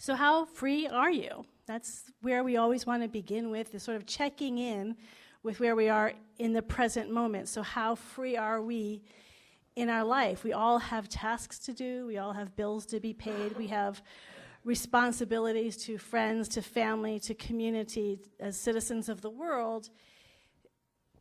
So how free are you? That's where we always want to begin with, is sort of checking in with where we are in the present moment. So how free are we in our life? We all have tasks to do. We all have bills to be paid. We have responsibilities to friends, to family, to community, as citizens of the world.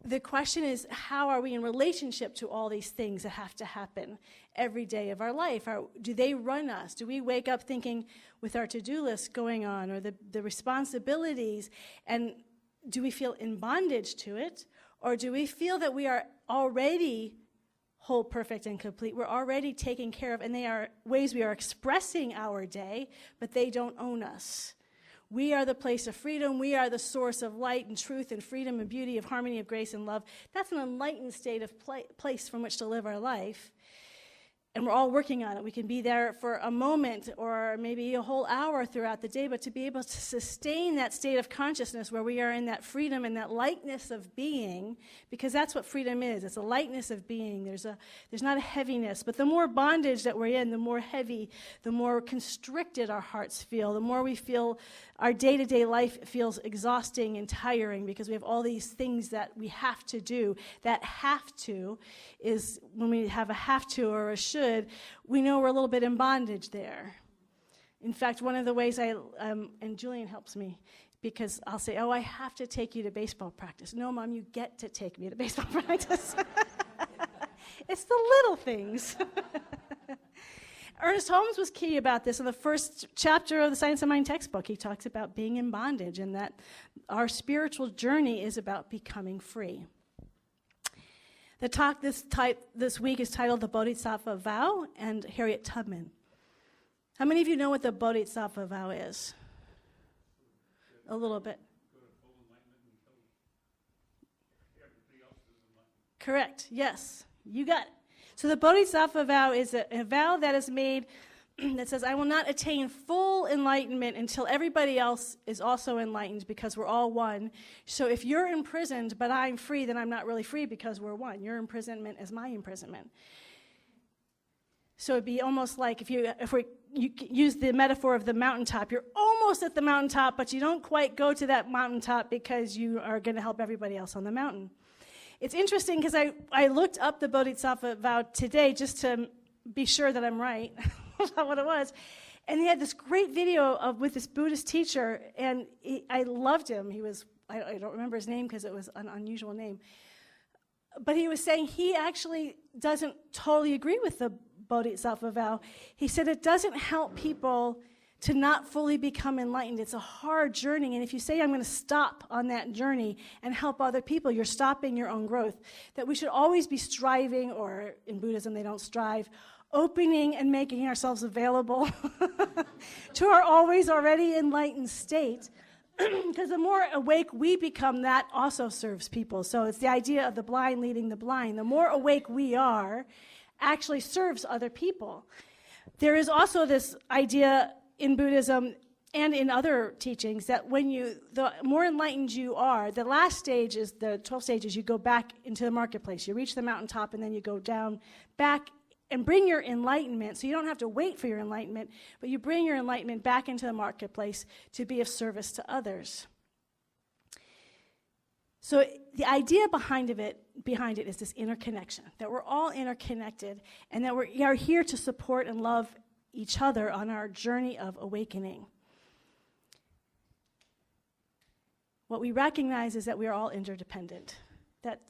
The question is, how are we in relationship to all these things that have to happen every day of our life? Do they run us? Do we wake up thinking with our to-do list going on, or the responsibilities, and do we feel in bondage to it? Or do we feel that we are already whole, perfect, and complete? We're already taken care of, and they are ways we are expressing our day, but they don't own us. We are the place of freedom. We are the source of light and truth and freedom and beauty, of harmony, of grace and love. That's an enlightened state of place from which to live our life. And we're all working on it. We can be there for a moment or maybe a whole hour throughout the day, but to be able to sustain that state of consciousness where we are in that freedom and that lightness of being, because that's what freedom is. It's a lightness of being. There's not a heaviness. But the more bondage that we're in, the more heavy, the more constricted our hearts feel, the more we feel our day-to-day life feels exhausting and tiring because we have all these things that we have to do. That have to is when we have a have to or a should, we know we're a little bit in bondage there. In fact, one of the ways and Julian helps me, because I'll say, I have to take you to baseball practice. No, Mom, you get to take me to baseball practice. It's the little things. Ernest Holmes was key about this. In the first chapter of the Science of Mind textbook, he talks about being in bondage and that our spiritual journey is about becoming free. The talk this week is titled The Bodhisattva Vow, and Harriet Tubman. How many of you know what the Bodhisattva Vow is? A little bit. Correct, yes, you got it. So the Bodhisattva vow is a vow that is made that says, I will not attain full enlightenment until everybody else is also enlightened, because we're all one. So if you're imprisoned but I'm free, then I'm not really free because we're one. Your imprisonment is my imprisonment. So it'd be almost like if you use the metaphor of the mountaintop, you're almost at the mountaintop, but you don't quite go to that mountaintop because you are going to help everybody else on the mountain. It's interesting because I looked up the Bodhisattva vow today just to be sure that I'm right about what it was. And he had this great video with this Buddhist teacher, and I loved him. I don't remember his name because it was an unusual name. But he was saying he actually doesn't totally agree with the Bodhisattva vow. He said it doesn't help people to not fully become enlightened. It's a hard journey, and if you say, I'm going to stop on that journey and help other people, you're stopping your own growth. That we should always be striving, or in Buddhism they don't strive, opening and making ourselves available to our always already enlightened state, because the more awake we become, that also serves people. So it's the idea of the blind leading the blind. The more awake we are actually serves other people. There is also this idea in Buddhism and in other teachings that the more enlightened you are, the last stage is the 12 stages. You go back into the marketplace. You reach the mountaintop, and then you go down back and bring your enlightenment. So you don't have to wait for your enlightenment, but you bring your enlightenment back into the marketplace to be of service to others. So the idea behind it is this interconnection, that we're all interconnected, and that we are here to support and love each other on our journey of awakening. What we recognize is that we are all interdependent, that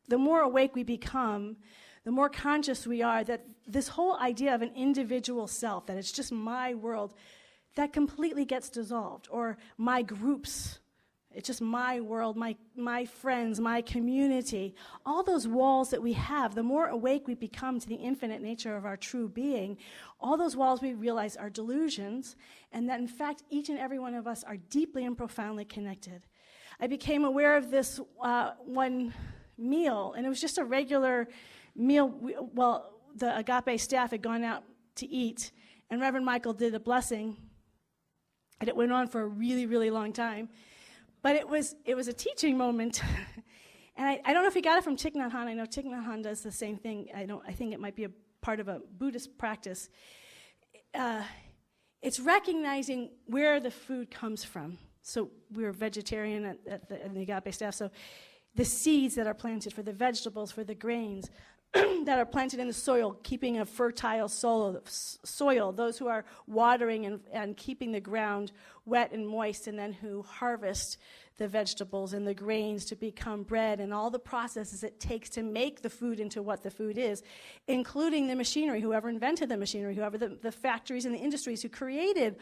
the more awake we become, the more conscious we are, that this whole idea of an individual self, that it's just my world, that completely gets dissolved, or my groups. It's just my world, my friends, my community. All those walls that we have, the more awake we become to the infinite nature of our true being, all those walls we realize are delusions, and that in fact each and every one of us are deeply and profoundly connected. I became aware of this one meal, and it was just a regular meal. The Agape staff had gone out to eat, and Reverend Michael did a blessing, and it went on for a really, really long time. But it was a teaching moment, and I don't know if he got it from Thich Nhat Hanh. I know Thich Nhat Hanh does the same thing. I think it might be a part of a Buddhist practice. It's recognizing where the food comes from. So we're vegetarian in the Agape staff, so the seeds that are planted, for the vegetables, for the grains that are planted in the soil, keeping a fertile soil, those who are watering and keeping the ground wet and moist, and then who harvest the vegetables and the grains to become bread, and all the processes it takes to make the food into what the food is, including the machinery, whoever invented the machinery, whoever the factories and the industries who created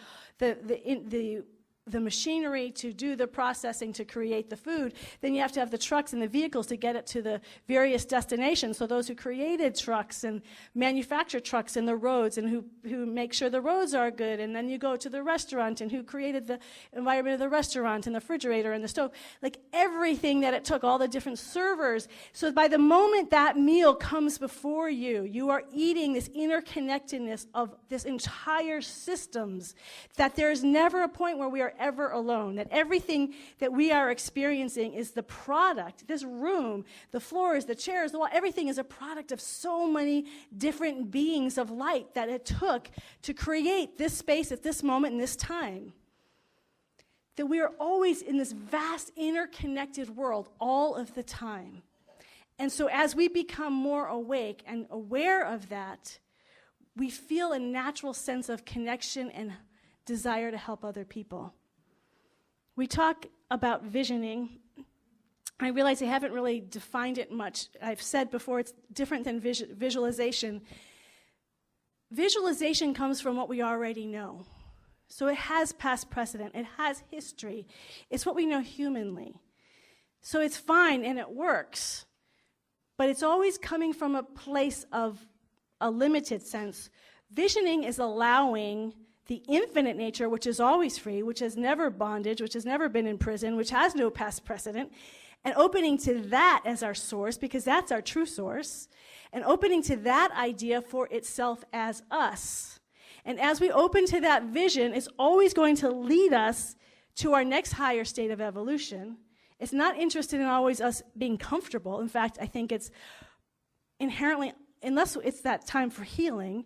the machinery to do the processing to create the food. Then you have to have the trucks and the vehicles to get it to the various destinations. So those who created trucks and manufacture trucks and the roads, and who make sure the roads are good, and then you go to the restaurant, and who created the environment of the restaurant and the refrigerator and the stove, like everything that it took, all the different servers. So by the moment that meal comes before you, you are eating this interconnectedness of this entire systems, that there is never a point where we are ever alone, that everything that we are experiencing is the product. This room, the floors, the chairs, the wall, everything is a product of so many different beings of light that it took to create this space at this moment in this time. That we are always in this vast interconnected world all of the time. And so as we become more awake and aware of that, we feel a natural sense of connection and desire to help other people. We talk about visioning. I realize I haven't really defined it much. I've said before it's different than visualization. Visualization comes from what we already know. So it has past precedent. It has history. It's what we know humanly. So it's fine and it works. But it's always coming from a place of a limited sense. Visioning is allowing the infinite nature, which is always free, which has never bondage, which has never been in prison, which has no past precedent, and opening to that as our source, because that's our true source, and opening to that idea for itself as us. And as we open to that vision, it's always going to lead us to our next higher state of evolution. It's not interested in always us being comfortable. In fact, I think it's inherently, unless it's that time for healing,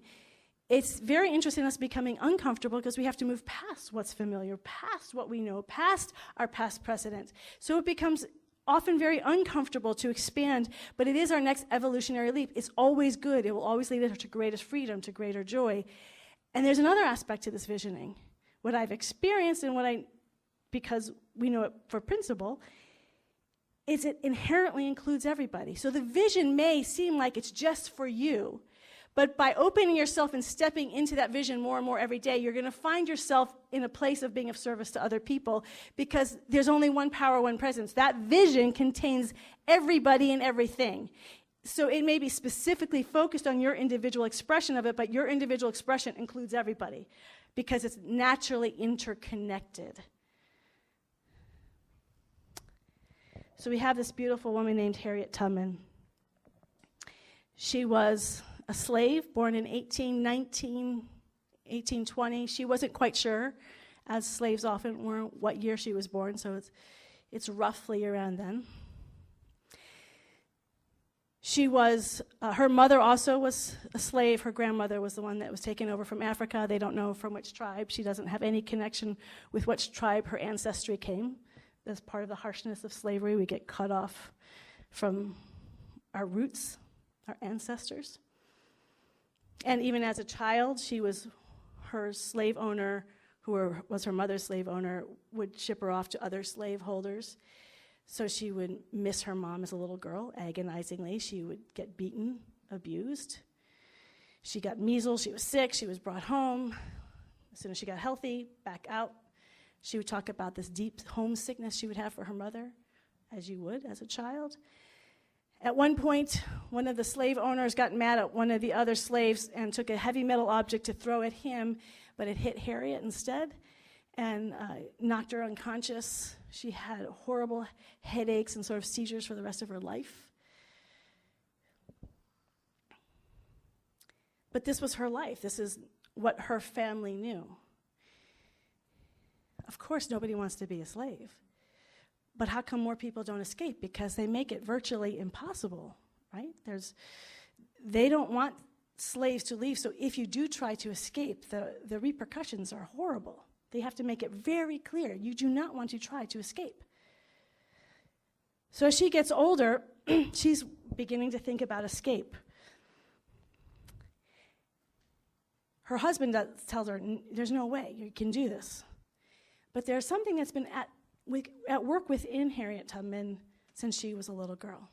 it's very interesting in us becoming uncomfortable, because we have to move past what's familiar, past what we know, past our past precedent. So it becomes often very uncomfortable to expand, but it is our next evolutionary leap. It's always good. It will always lead us to greatest freedom, to greater joy. And there's another aspect to this visioning. What I've experienced and because we know it for principle, is it inherently includes everybody. So the vision may seem like it's just for you, but by opening yourself and stepping into that vision more and more every day, you're going to find yourself in a place of being of service to other people, because there's only one power, one presence. That vision contains everybody and everything. So it may be specifically focused on your individual expression of it, but your individual expression includes everybody, because it's naturally interconnected. So we have this beautiful woman named Harriet Tubman. She was a slave born in 1819, 1820. She wasn't quite sure, as slaves often were, what year she was born, so it's roughly around then. She was, her mother also was a slave. Her grandmother was the one that was taken over from Africa. They don't know from which tribe. She doesn't have any connection with which tribe her ancestry came. As part of the harshness of slavery, we get cut off from our roots, our ancestors. And even as a child, her slave owner, who was her mother's slave owner, would ship her off to other slaveholders. So she would miss her mom as a little girl, agonizingly. She would get beaten, abused. She got measles, she was sick, she was brought home. As soon as she got healthy, back out. She would talk about this deep homesickness she would have for her mother, as you would as a child. At one point, one of the slave owners got mad at one of the other slaves and took a heavy metal object to throw at him, but it hit Harriet instead and knocked her unconscious. She had horrible headaches and sort of seizures for the rest of her life. But this was her life. This is what her family knew. Of course, nobody wants to be a slave. But how come more people don't escape? Because they make it virtually impossible, right? They don't want slaves to leave. So if you do try to escape, the repercussions are horrible. They have to make it very clear. You do not want to try to escape. So as she gets older, she's beginning to think about escape. Her husband tells her, there's no way you can do this. But there's something that's been at work within Harriet Tubman since she was a little girl.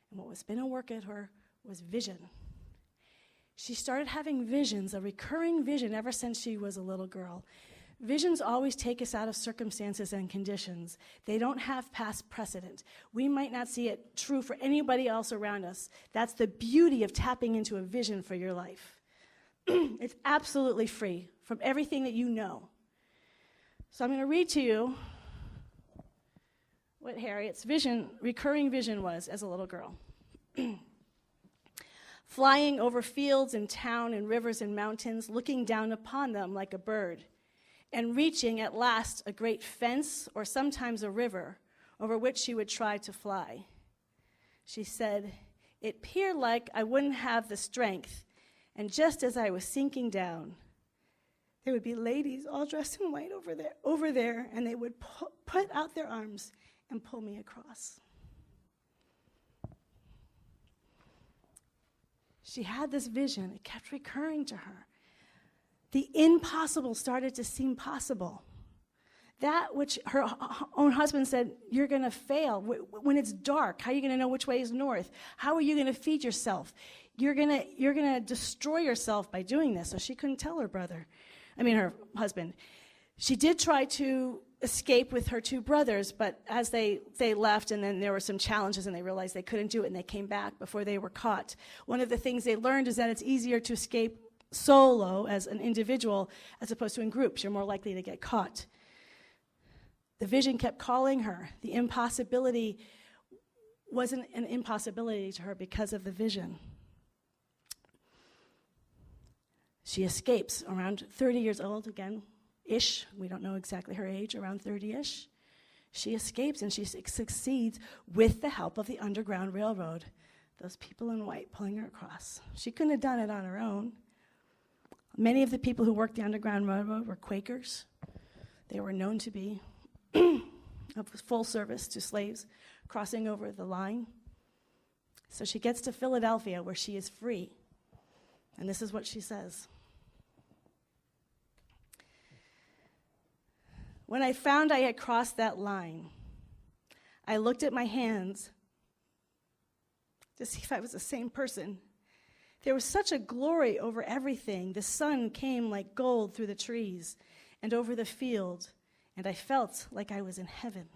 And what was been at work at her was vision. She started having visions, a recurring vision ever since she was a little girl. Visions always take us out of circumstances and conditions. They don't have past precedent. We might not see it true for anybody else around us. That's the beauty of tapping into a vision for your life. It's absolutely free from everything that you know. So I'm going to read to you what Harriet's vision, recurring vision was as a little girl. Flying over fields and town and rivers and mountains, looking down upon them like a bird, and reaching at last a great fence or sometimes a river over which she would try to fly. She said, "It appeared like I wouldn't have the strength, and just as I was sinking down, there would be ladies all dressed in white over there, and they would put out their arms and pull me across." She had this vision. It kept recurring to her. The impossible started to seem possible. That which her own husband said, you're going to fail. When it's dark, how are you going to know which way is north? How are you going to feed yourself? You're going to destroy yourself by doing this. So she couldn't tell her husband. She did try to escape with her two brothers, but as they left, and then there were some challenges, and they realized they couldn't do it, and they came back before they were caught. One of the things they learned is that it's easier to escape solo as an individual as opposed to in groups. You're more likely to get caught. The vision kept calling her. The impossibility wasn't an impossibility to her because of the vision. She escapes around 30 years old, again-ish. We don't know exactly her age, around 30-ish. She escapes, and she succeeds with the help of the Underground Railroad, those people in white pulling her across. She couldn't have done it on her own. Many of the people who worked the Underground Railroad were Quakers. They were known to be of full service to slaves crossing over the line. So she gets to Philadelphia, where she is free. And this is what she says. "When I found I had crossed that line, I looked at my hands to see if I was the same person. There was such a glory over everything. The sun came like gold through the trees and over the field, and I felt like I was in heaven."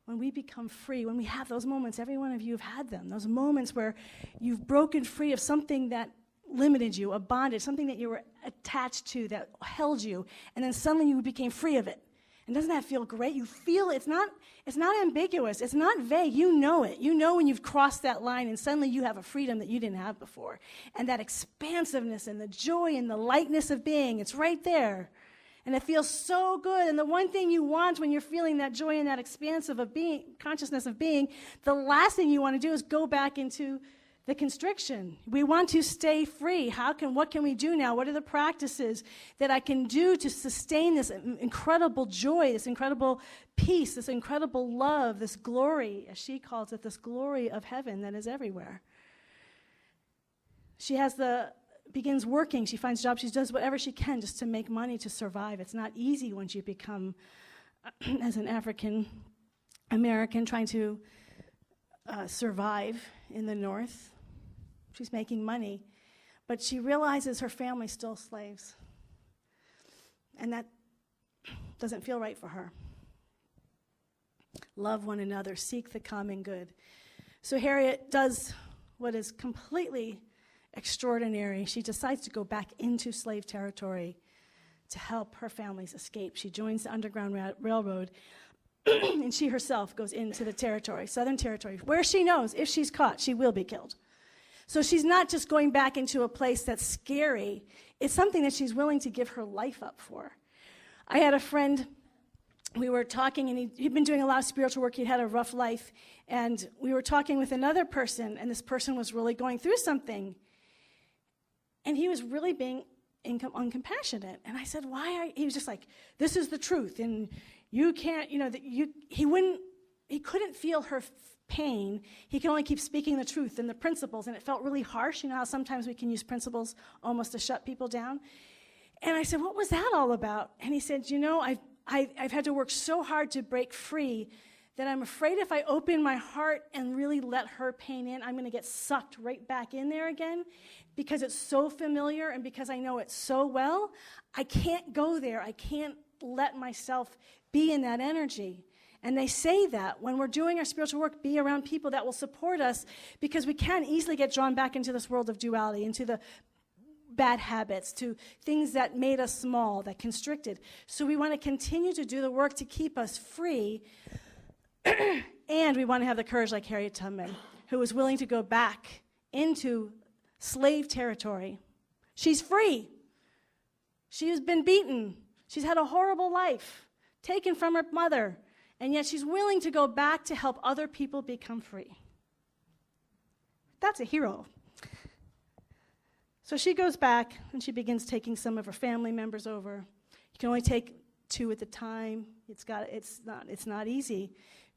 When we become free, when we have those moments, every one of you have had them, those moments where you've broken free of something that limited you, a bondage, something that you were attached to that held you, and then suddenly you became free of it. And doesn't that feel great? You feel it. It's not ambiguous. It's not vague. You know it. You know when you've crossed that line and suddenly you have a freedom that you didn't have before. And that expansiveness and the joy and the lightness of being, it's right there. And it feels so good. And the one thing you want when you're feeling that joy and that expansive of being, consciousness of being, the last thing you want to do is go back into the constriction. We want to stay free. What can we do now? What are the practices that I can do to sustain this incredible joy, this incredible peace, this incredible love, this glory, as she calls it, this glory of heaven that is everywhere? She begins working. She finds jobs. She does whatever she can just to make money to survive. It's not easy once you become, as an African American, trying to survive in the North. She's making money, but she realizes her family's still slaves, and that doesn't feel right for her. Love one another, seek the common good. So Harriet does what is completely extraordinary. She decides to go back into slave territory to help her families escape. She joins the Underground Railroad, and she herself goes into the territory, Southern Territory, where she knows if she's caught, she will be killed. So she's not just going back into a place that's scary. It's something that she's willing to give her life up for. I had a friend we were talking, and he'd been doing a lot of spiritual work. He'd had a rough life, and we were talking with another person, and this person was really going through something, and he was really being uncompassionate. And I said, he was just like, this is the truth, and you can't, he couldn't feel her pain. He could only keep speaking the truth and the principles, and it felt really harsh. You know how sometimes we can use principles almost to shut people down? And I said, what was that all about? And he said, I've had to work so hard to break free that I'm afraid if I open my heart and really let her pain in, I'm going to get sucked right back in there again because it's so familiar and because I know it so well. I can't go there. I can't let myself be in that energy. And they say that when we're doing our spiritual work, be around people that will support us because we can easily get drawn back into this world of duality, into the bad habits, to things that made us small, that constricted. So we want to continue to do the work to keep us free, and we want to have the courage like Harriet Tubman, who was willing to go back into slave territory. She's free. She has been beaten. She's had a horrible life, taken from her mother, and yet she's willing to go back to help other people become free. That's a hero. So she goes back, and she begins taking some of her family members over. You can only take 2 at a time. It's not easy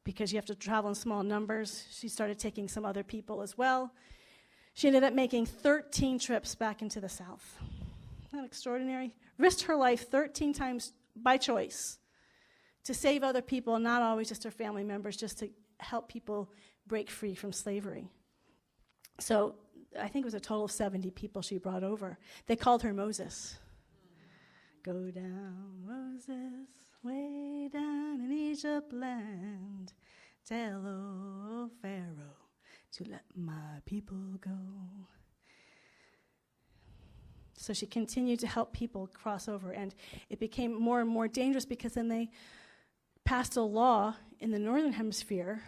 because you have to travel in small numbers. She started taking some other people as well. She ended up making 13 trips back into the South. Isn't that extraordinary? Risked her life 13 times by choice to save other people, not always just her family members, just to help people break free from slavery. So I think it was a total of 70 people she brought over. They called her Moses. Go down, Moses, way down in Egypt land. Tell, O Pharaoh, to let my people go. So she continued to help people cross over, and it became more and more dangerous because then they passed a law in the Northern Hemisphere.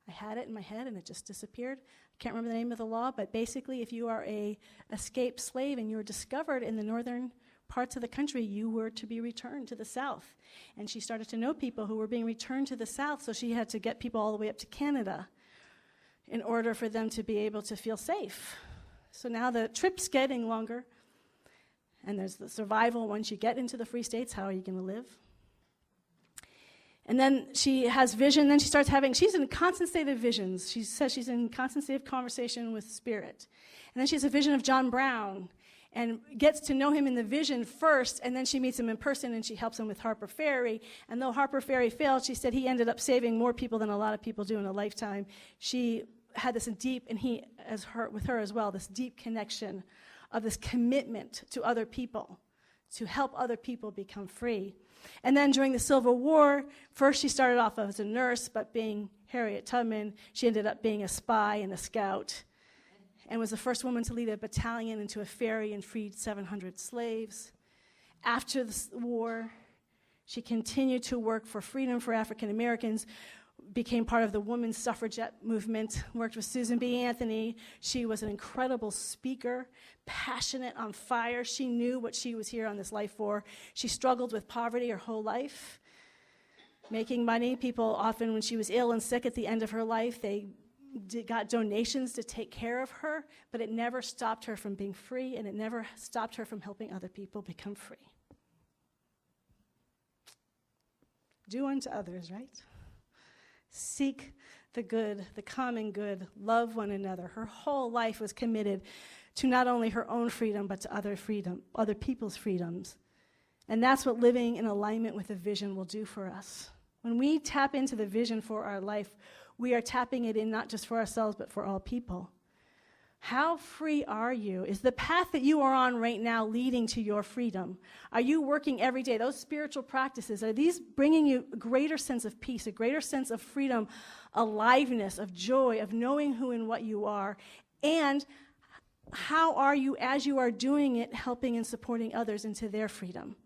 I had it in my head, and it just disappeared. I can't remember the name of the law, but basically if you are a escaped slave and you were discovered in the northern parts of the country, you were to be returned to the South. And she started to know people who were being returned to the South, so she had to get people all the way up to Canada in order for them to be able to feel safe. So now the trip's getting longer, and there's the survival. Once you get into the free states, how are you going to live? And then she has vision, then she's in constant state of visions. She says she's in constant state of conversation with spirit. And then she has a vision of John Brown and gets to know him in the vision first, and then she meets him in person and she helps him with Harper Ferry. And though Harper Ferry failed, she said he ended up saving more people than a lot of people do in a lifetime. She had this deep, and he, with her as well, this deep connection of this commitment to other people, to help other people become free. And then during the Civil War, first she started off as a nurse, but being Harriet Tubman, she ended up being a spy and a scout, and was the first woman to lead a battalion into a ferry and freed 700 slaves. After the war, she continued to work for freedom for African Americans, became part of the women's suffragette movement, worked with Susan B. Anthony. She was an incredible speaker, passionate, on fire. She knew what she was here on this life for. She struggled with poverty her whole life, making money. People often, when she was ill and sick at the end of her life, they got donations to take care of her, but it never stopped her from being free, and it never stopped her from helping other people become free. Do unto others, right? Seek the good, the common good, love one another. Her whole life was committed to not only her own freedom, but to other people's freedoms. And that's what living in alignment with the vision will do for us. When we tap into the vision for our life, we are tapping it in not just for ourselves, but for all people. How free are you? Is the path that you are on right now leading to your freedom? Are you working every day? Those spiritual practices, are these bringing you a greater sense of peace, a greater sense of freedom, aliveness, of joy, of knowing who and what you are? And how are you, as you are doing it, helping and supporting others into their freedom?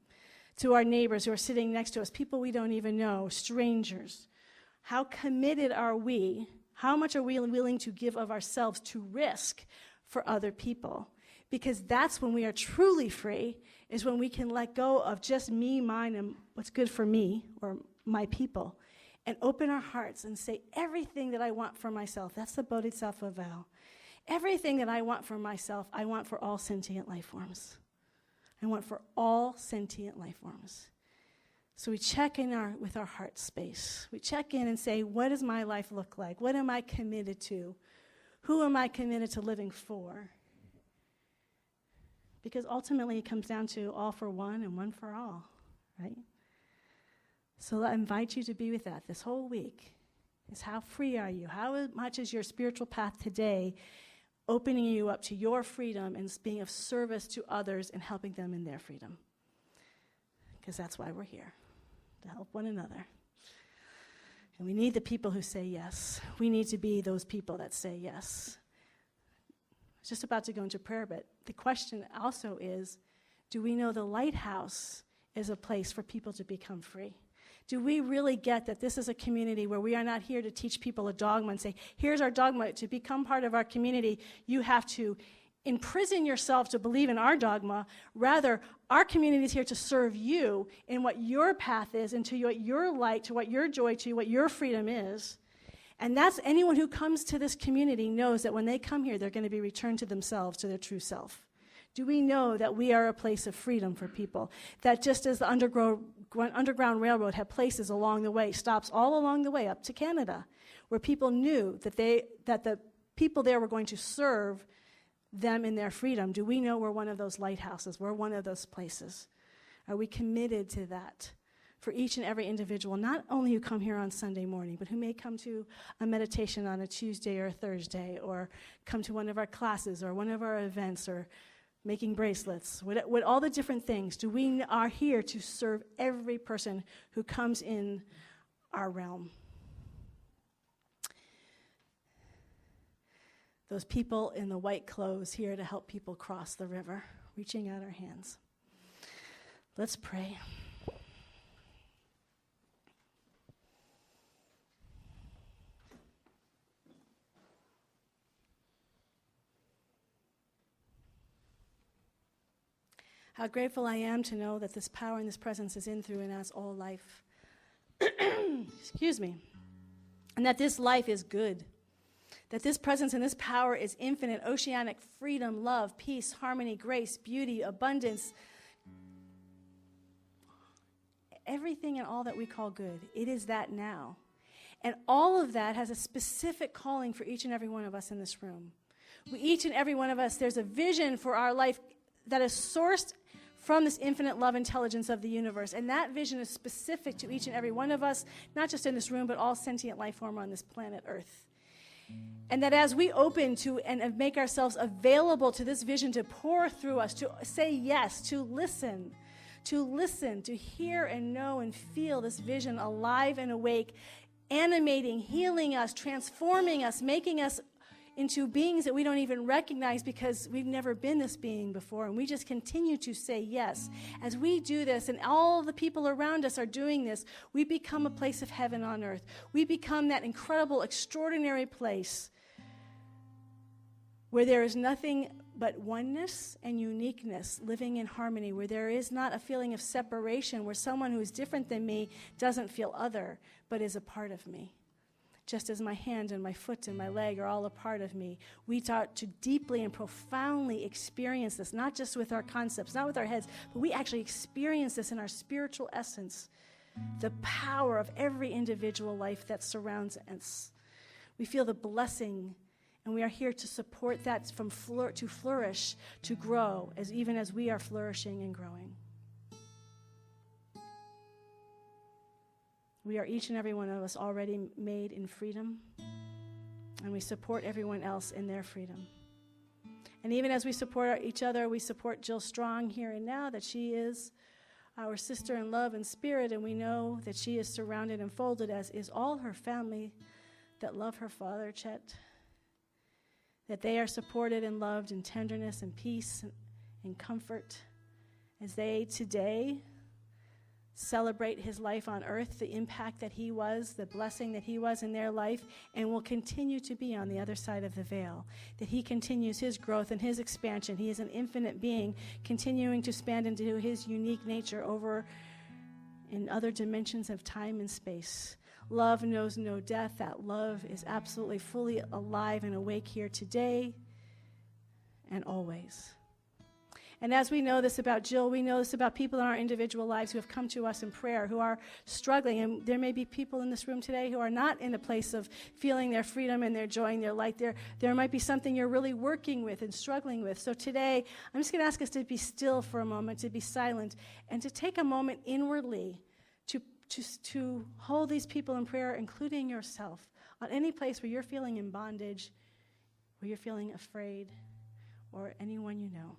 To our neighbors who are sitting next to us, people we don't even know, strangers. How committed are we? How much are we willing to give of ourselves to risk for other people? Because that's when we are truly free, is when we can let go of just me, mine, and what's good for me or my people, and open our hearts and say everything that I want for myself. That's the Bodhisattva vow. Everything that I want for myself, I want for all sentient life forms. I want for all sentient life forms. So we check in with our heart space. We check in and say, what does my life look like? What am I committed to? Who am I committed to living for? Because ultimately it comes down to all for one and one for all, right? So I invite you to be with that this whole week. Is how free are you? How much is your spiritual path today opening you up to your freedom and being of service to others and helping them in their freedom? Because that's why we're here, to help one another. And we need the people who say yes. We need to be those people that say yes. I was just about to go into prayer, but the question also is, do we know the lighthouse is a place for people to become free? Do we really get that this is a community where we are not here to teach people a dogma and say, here's our dogma. To become part of our community, you have to imprison yourself to believe in our dogma. Rather, our community is here to serve you in what your path is, and to what your light, to what your joy, to what your freedom is. And that's anyone who comes to this community knows that when they come here, they're going to be returned to themselves, to their true self. Do we know that we are a place of freedom for people? That just as the Underground Railroad had places along the way, stops all along the way up to Canada, where people knew that the people there were going to serve them in their freedom. Do we know we're one of those lighthouses? We're one of those places. Are we committed to that for each and every individual, not only who come here on Sunday morning, but who may come to a meditation on a Tuesday or a Thursday, or come to one of our classes or one of our events, or making bracelets, with all the different things? We are here to serve every person who comes in our realm. Those people in the white clothes here to help people cross the river, reaching out our hands. Let's pray. How grateful I am to know that this power and this presence is in, through, and as all life. Excuse me. And that this life is good. That this presence and this power is infinite, oceanic freedom, love, peace, harmony, grace, beauty, abundance. Everything and all that we call good. It is that now. And all of that has a specific calling for each and every one of us in this room. Each and every one of us, there's a vision for our life that is sourced from this infinite love intelligence of the universe. And that vision is specific to each and every one of us, not just in this room, but all sentient life form on this planet Earth. And that as we open to and make ourselves available to this vision to pour through us, to say yes, to listen, to hear and know and feel this vision alive and awake, animating, healing us, transforming us, making us into beings that we don't even recognize because we've never been this being before, and we just continue to say yes. As we do this, and all the people around us are doing this, we become a place of heaven on earth. We become that incredible, extraordinary place where there is nothing but oneness and uniqueness, living in harmony, where there is not a feeling of separation, where someone who is different than me doesn't feel other, but is a part of me. Just as my hand and my foot and my leg are all a part of me, we start to deeply and profoundly experience this, not just with our concepts, not with our heads, but we actually experience this in our spiritual essence, the power of every individual life that surrounds us. We feel the blessing, and we are here to support that from to flourish, to grow, even as we are flourishing and growing. We are each and every one of us already made in freedom, and we support everyone else in their freedom. And even as we support each other, we support Jill Strong here and now, that she is our sister in love and spirit, and we know that she is surrounded and folded, as is all her family that love her father, Chet, that they are supported and loved in tenderness and peace and comfort as they today celebrate his life on earth, the impact that he was, the blessing that he was in their life, and will continue to be on the other side of the veil. That he continues his growth and his expansion. He is an infinite being, continuing to expand into his unique nature over in other dimensions of time and space. Love knows no death. That love is absolutely fully alive and awake here today and always. And as we know this about Jill, we know this about people in our individual lives who have come to us in prayer, who are struggling. And there may be people in this room today who are not in a place of feeling their freedom and their joy and their light. There might be something you're really working with and struggling with. So today, I'm just going to ask us to be still for a moment, to be silent, and to take a moment inwardly to hold these people in prayer, including yourself, on any place where you're feeling in bondage, where you're feeling afraid, or anyone you know.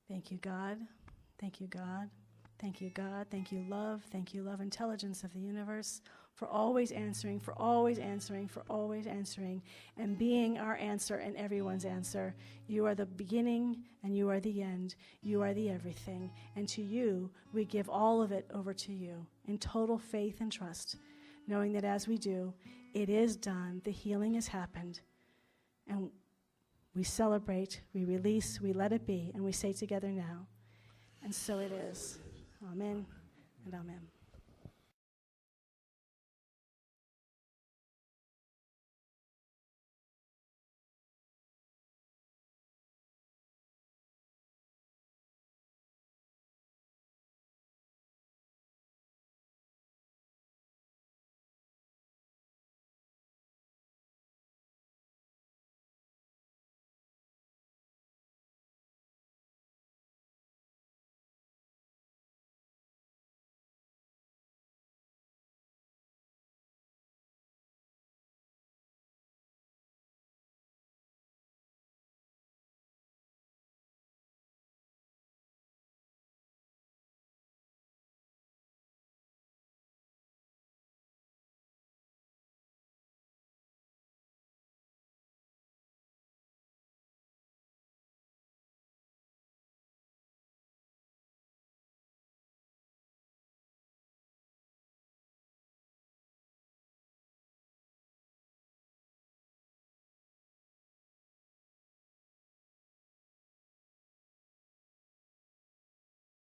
Thank you, God. Thank you, God. Thank you, God. Thank you, love. Thank you, love, intelligence of the universe, for always answering, for always answering, for always answering, and being our answer and everyone's answer. You are the beginning and you are the end. You are the everything. And to you, we give all of it over to you in total faith and trust, knowing that as we do, it is done. The healing has happened. And we celebrate, we release, we let it be, and we say together now, and so it is. Amen and amen.